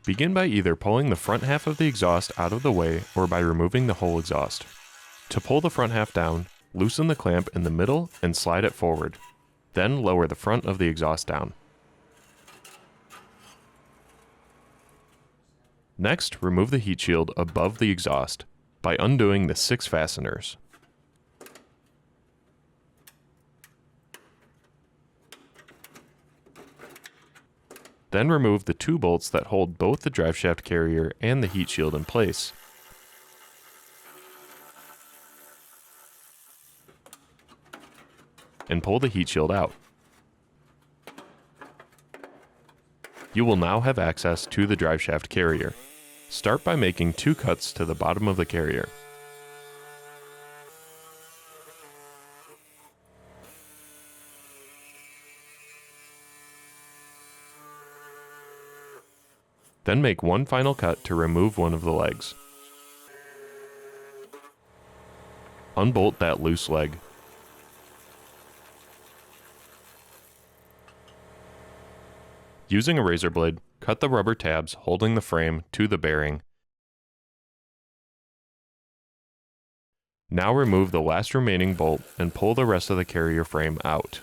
Begin by either pulling the front half of the exhaust out of the way or by removing the whole exhaust. To pull the front half down, loosen the clamp in the middle and slide it forward. Then lower the front of the exhaust down. Next, remove the heat shield above the exhaust by undoing the 6 fasteners. Then remove the 2 bolts that hold both the driveshaft carrier and the heat shield in place. And pull the heat shield out. You will now have access to the driveshaft carrier. Start by making 2 cuts to the bottom of the carrier. Then make one final cut to remove one of the legs. Unbolt that loose leg. Using a razor blade, cut the rubber tabs holding the frame to the bearing. Now remove the last remaining bolt and pull the rest of the carrier frame out.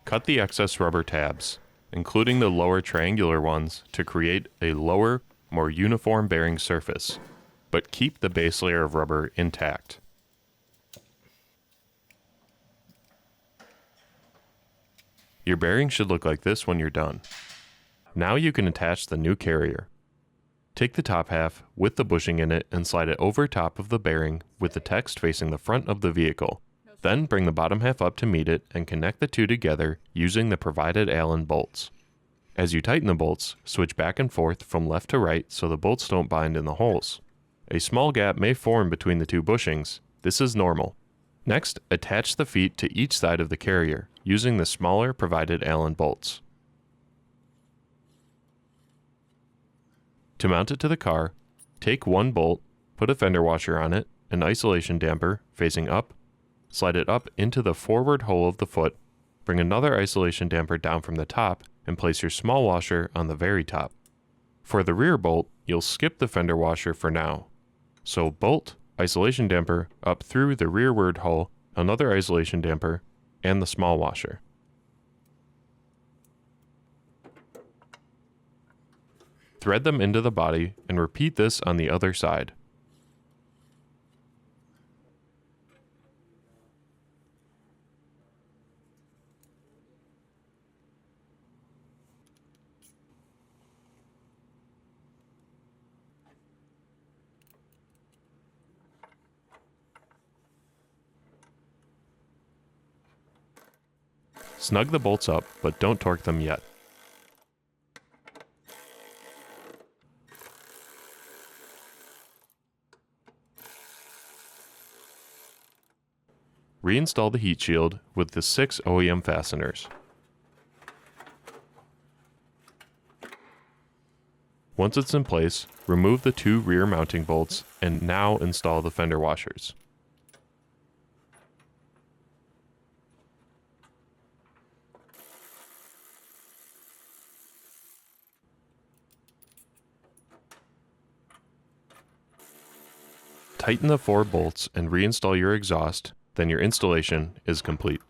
Cut the excess rubber tabs, including the lower triangular ones, to create a lower, more uniform bearing surface, but keep the base layer of rubber intact. Your bearing should look like this when you're done. Now you can attach the new carrier. Take the top half with the bushing in it and slide it over top of the bearing with the text facing the front of the vehicle. Then bring the bottom half up to meet it and connect the two together using the provided Allen bolts. As you tighten the bolts, switch back and forth from left to right so the bolts don't bind in the holes. A small gap may form between the 2 bushings. This is normal. Next, attach the feet to each side of the carrier using the smaller provided Allen bolts. To mount it to the car, take one bolt, put a fender washer on it, an isolation damper facing up, slide it up into the forward hole of the foot, bring another isolation damper down from the top, and place your small washer on the very top. For the rear bolt, you'll skip the fender washer for now. So bolt, isolation damper, up through the rearward hole, another isolation damper, and the small washer. Thread them into the body and repeat this on the other side. Snug the bolts up, but don't torque them yet. Reinstall the heat shield with the 6 OEM fasteners. Once it's in place, remove the 2 rear mounting bolts and now install the fender washers. Tighten the 4 bolts and reinstall your exhaust, then your installation is complete.